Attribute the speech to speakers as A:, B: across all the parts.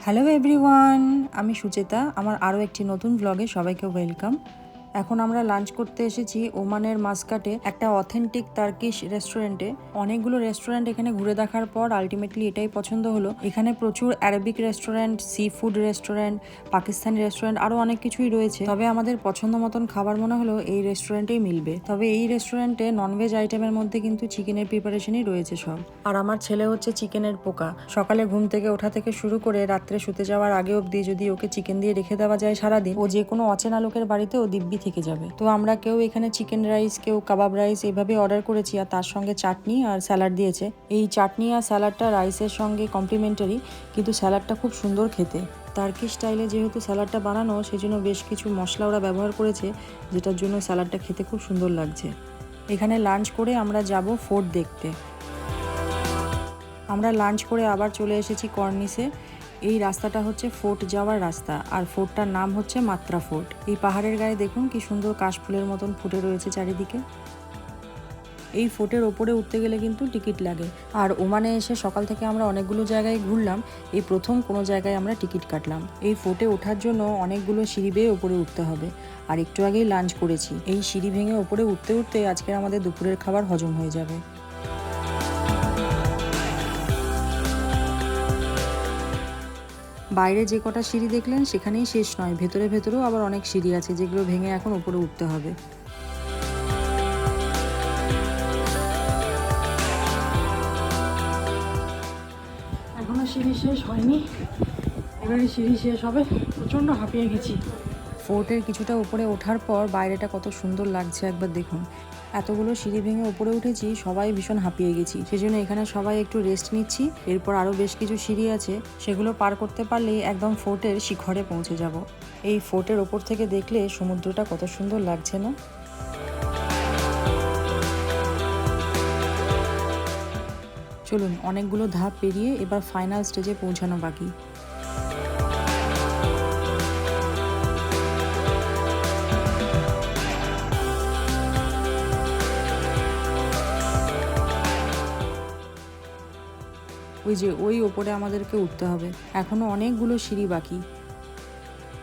A: Hello everyone, আমি সুচেতা। আমার আরও একটি নতুন ব্লগে সবাইকে ওয়েলকাম। এখন আমরা লাঞ্চ করতে এসেছি ওমানের মাস্কাটে একটা অথেন্টিক টার্কিশ রেস্টুরেন্টে। অনেকগুলো রেস্টুরেন্ট এখানে ঘুরে দেখার পর আলটিমেটলি এটাই পছন্দ হলো। এখানে প্রচুর Arabic restaurant, sea food restaurant, Pakistani restaurant, আরও অনেক কিছুই রয়েছে। তবে আমাদের পছন্দ মতন খাবার মনে হলো এই রেস্টুরেন্টেই মিলবে। তবে এই রেস্টুরেন্টে ননভেজ আইটেমের মধ্যে কিন্তু চিকেনের প্রিপারেশনই রয়েছে সব। আর আমার ছেলে হচ্ছে চিকেনের পোকা। সকালে ঘুম থেকে ওঠা থেকে শুরু করে রাত্রে শুতে যাওয়ার আগে অবধি যদি ওকে চিকেন দিয়ে রেখে দেওয়া যায় সারাদিন, ও যে কোনো অচেনা লোকের বাড়িতে ও দিব্যি থেকে যাবে। তো আমরা কেউ এখানে চিকেন রাইস, কেউ কাবাব রাইস এভাবে অর্ডার করেছি, আর তার সঙ্গে চাটনি আর স্যালাড দিয়েছে। এই চাটনি আর স্যালাডটা রাইসের সঙ্গে কমপ্লিমেন্টারি, কিন্তু স্যালাডটা খুব সুন্দর খেতে। টার্কি স্টাইলে যেহেতু স্যালাডটা বানানো, সেই জন্য বেশ কিছু মশলা ওরা ব্যবহার করেছে, যেটার জন্য স্যালাডটা খেতে খুব সুন্দর লাগছে। এখানে লাঞ্চ করে আমরা যাব ফোর্ট দেখতে। আমরা লাঞ্চ করে আবার চলে এসেছি কর্নিসে। এই রাস্তাটা হচ্ছে ফোর্ট যাওয়ার রাস্তা, আর ফোর্টটার নাম হচ্ছে মাত্রা ফোর্ট। এই পাহাড়ের গায়ে দেখুন কি সুন্দর কাশফুলের মতন ফুটে রয়েছে চারিদিকে। এই ফোর্টের ওপরে উঠতে গেলে কিন্তু টিকিট লাগে। আর ওমানে এসে সকাল থেকে আমরা অনেকগুলো জায়গায় ঘুরলাম, এই প্রথম কোনো জায়গায় আমরা টিকিট কাটলাম। এই ফোর্টে ওঠার জন্য অনেকগুলো সিঁড়ি বেয়ে ওপরে উঠতে হবে, আর একটু আগেই লাঞ্চ করেছি। এই সিঁড়ি ভেঙে ওপরে উঠতে উঠতে আজকে আমাদের দুপুরের খাবার হজম হয়ে যাবে। বাইরে যে কটা সিঁড়ি দেখলেন সেখানেই শেষ নয়, ভেতরে ভেতরেও আবার অনেক সিঁড়ি আছে, যেগুলো ভেঙে এখন উপরে উঠতে হবে। এখনো সিঁড়ি শেষ হয়নি, এবারে সিঁড়ি শেষ হবে। প্রচণ্ড হাঁপিয়ে গেছি। ফোর্টের কিছুটা উপরে ওঠার পর বাইরেটা কত সুন্দর লাগছে একবার দেখুন। এতগুলো সিঁড়ি ভেঙে উপরে উঠেছি, সবাই ভীষণ হাঁপিয়ে গেছি, সেজন্য এখানে সবাই একটু রেস্ট নিচ্ছি। এরপর আরও বেশ কিছু সিঁড়ি আছে, সেগুলো পার করতে পারলেই একদম ফোর্টের শিখরে পৌঁছে যাব। এই ফোর্টের ওপর থেকে দেখলে সমুদ্রটা কত সুন্দর লাগছে না? চলুন, অনেকগুলো ধাপ পেরিয়ে এবার ফাইনাল স্টেজে পৌঁছানো বাকি। ওই ওপরে আমাদেরকে উঠতে হবে, এখনো অনেকগুলো সিঁড়ি বাকি।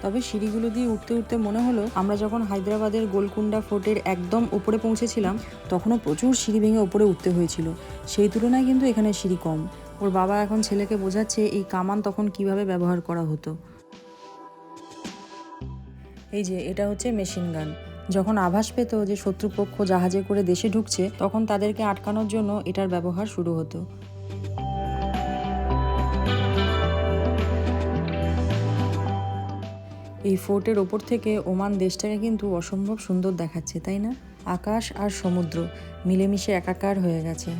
A: তবে সিঁড়িগুলো দিয়ে উঠতে উঠতে মনে হলো আমরা যখন হায়দ্রাবাদের গোলকুন্ডা ফোর্টের একদম উপরে পৌঁছেছিলাম, তখনও প্রচুর সিঁড়ি ভেঙে উপরে উঠতে হয়েছিল। সেই তুলনায় কিন্তু এখানে সিঁড়ি কম। ওর বাবা এখন ছেলেকে বোঝাচ্ছে এই কামান তখন কিভাবে ব্যবহার করা হতো। এই যে এটা হচ্ছে মেশিন গান। যখন আভাস পেত যে শত্রুপক্ষ জাহাজে করে দেশে ঢুকছে, তখন তাদেরকে আটকানোর জন্য এটার ব্যবহার শুরু হতো। এই ফোর্টের ওপর থেকে ওমান দেশটাকে কিন্তু অসম্ভব সুন্দর দেখাচ্ছে, তাই না? আকাশ আর সমুদ্র মিলেমিশে একাকার হয়ে গেছে।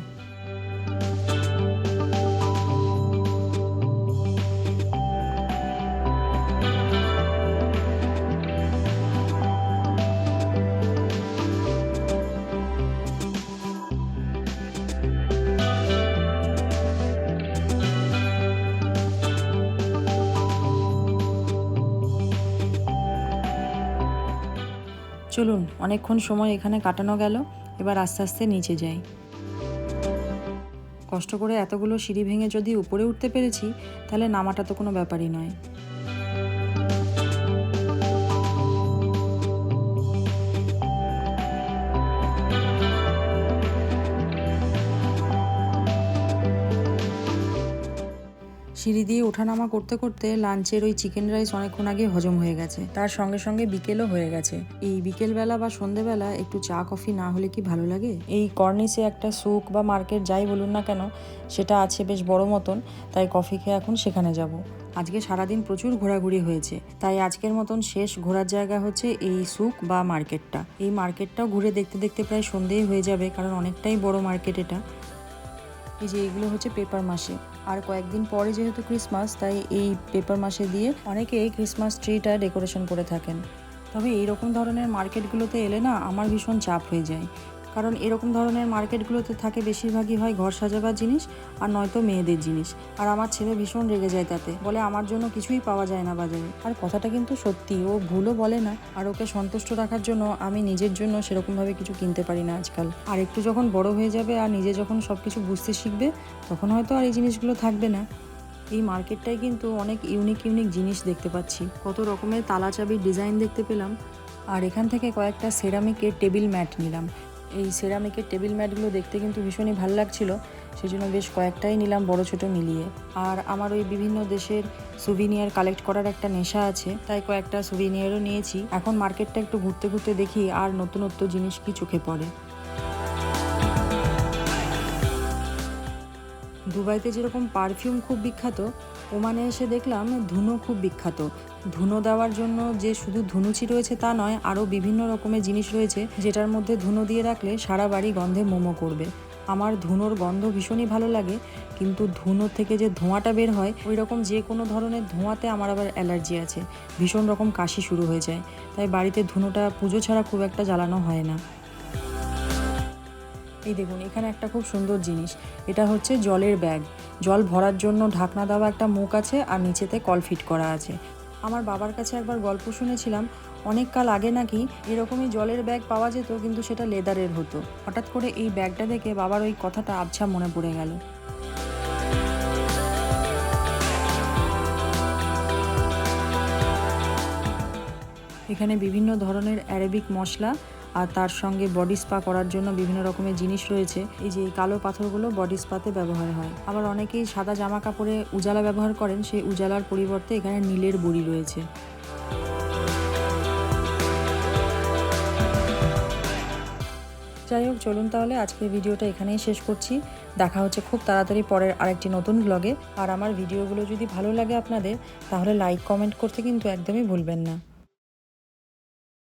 A: চলুন, অনেকক্ষণ সময় এখানে কাটানো গেল, এবার আস্তে আস্তে নিচে যাই। কষ্ট করে এতগুলো সিঁড়ি ভেঙে যদি উপরে উঠতে পেরেছি, তাহলে নামাটা তো কোনো ব্যাপারই নয়। সিঁড়ি দিয়ে ওঠানামা করতে করতে লাঞ্চের ওই চিকেন রাইস অনেকক্ষণ আগে হজম হয়ে গেছে, তার সঙ্গে সঙ্গে বিকেলও হয়ে গেছে। এই বিকেলবেলা বা সন্ধেবেলা একটু চা কফি না হলে কি ভালো লাগে? এই কর্নিসে একটা সুক বা মার্কেট যাই বলুন না কেন, সেটা আছে বেশ বড় মতন, তাই কফি খেয়ে এখন সেখানে যাব। আজকে সারাদিন প্রচুর ঘোরাঘুরি হয়েছে, তাই আজকের মতন শেষ ঘোরার জায়গা হচ্ছে এই সুক বা মার্কেটটা। এই মার্কেটটাও ঘুরে দেখতে দেখতে প্রায় সন্ধেই হয়ে যাবে, কারণ অনেকটাই বড় মার্কেট এটা। এই যে এগুলো হচ্ছে পেপার মাসে, আর কয়েকদিন পরে যেহেতু ক্রিসমাস, তাই এই পেপার মাসে দিয়ে অনেকে এই ক্রিসমাস ট্রিটা ডেকোরেশন করে থাকেন। তবে এইরকম ধরনের মার্কেটগুলোতে এলে না আমার ভীষণ চাপ হয়ে যায়, কারণ এরকম ধরনের মার্কেটগুলোতে থাকে বেশিরভাগই হয় ঘর সাজাবার জিনিস, আর নয়তো মেয়েদের জিনিস। আর আমার ছেলে ভীষণ রেগে যায় তাতে, বলে আমার জন্য কিছুই পাওয়া যায় না বাজারে। আর কথাটা কিন্তু সত্যি, ও ভুলও বলে না। আর ওকে সন্তুষ্ট রাখার জন্য আমি নিজের জন্য সেরকমভাবে কিছু কিনতে পারি না আজকাল। আর একটু যখন বড় হয়ে যাবে আর নিজে যখন সব কিছু বুঝতে শিখবে, তখন হয়তো আর এই জিনিসগুলো থাকবে না। এই মার্কেটটায় কিন্তু অনেক ইউনিক ইউনিক জিনিস দেখতে পাচ্ছি, কত রকমের তালা চাবির ডিজাইন দেখতে পেলাম। আর এখান থেকে কয়েকটা সেরামিকের টেবিল ম্যাট নিলাম। এই সেরামিকের টেবিল ম্যাটগুলো দেখতে কিন্তু ভীষণই ভালো লাগছিল, সেই জন্য বেশ কয়েকটাই নিলাম বড় ছোট মিলিয়ে। আর আমার ওই বিভিন্ন দেশের সুভিনিয়ার কালেক্ট করার একটা নেশা আছে, তাই কয়েকটা সুভিনিয়ারও নিয়েছি। এখন মার্কেটটা একটু ঘুরতে ঘুরতে দেখি আর নতুনত্ব জিনিস কি চোখে পড়ে। দুবাইতে যেরকম পারফিউম খুব বিখ্যাত, ওমানে এসে দেখলাম ধুনো খুব বিখ্যাত। ধুনো দেওয়ার জন্য যে শুধু ধুনুচি রয়েছে তা নয়, আরও বিভিন্ন রকমের জিনিস রয়েছে যেটার মধ্যে ধুনো দিয়ে রাখলে সারা বাড়ি গন্ধে মোমো করবে। আমার ধুনোর গন্ধ ভীষণই ভালো লাগে, কিন্তু ধুনো থেকে যে ধোঁয়াটা বের হয় ওই রকম যে কোনো ধরনের ধোঁয়াতে আমার আবার অ্যালার্জি আছে, ভীষণ রকম কাশি শুরু হয়ে যায়। তাই বাড়িতে ধুনোটা পুজো ছাড়া খুব একটা জ্বালানো হয় না। এই দেখুন, এখানে একটা খুব সুন্দর জিনিস, এটা হচ্ছে জলের ব্যাগ। জল ভরার জন্য ঢাকনা দেওয়া একটা মুখ আছে আর নিচেতে কল ফিট করা আছে। আমার বাবার কাছে একবার গল্প শুনেছিলাম, অনেক কাল আগে নাকি এরকমই জলের ব্যাগ পাওয়া যেত, কিন্তু সেটা লেদারের হতো। হঠাৎ করে এই ব্যাগটা দেখে বাবার ওই কথাটা আবছা মনে পড়ে গেল। এখানে বিভিন্ন ধরনের অ্যারাবিক মশলা আর তার সঙ্গে বডি স্পা করার জন্য বিভিন্ন রকমের জিনিস রয়েছে। এই যে এই কালো পাথরগুলো বডি স্পাতে ব্যবহার হয়। আবার অনেকেই সাদা জামা কাপড়ে উজালা ব্যবহার করেন, সেই উজালার পরিবর্তে এখানে নীলের বড়ি রয়েছে। যাই হোক, চলুন তাহলে আজকের ভিডিওটা এখানেই শেষ করছি। দেখা হচ্ছে খুব তাড়াতাড়ি পরের আরেকটি নতুন ব্লগে। আর আমার ভিডিওগুলো যদি ভালো লাগে আপনাদের, তাহলে লাইক কমেন্ট করতে কিন্তু একদমই ভুলবেন না।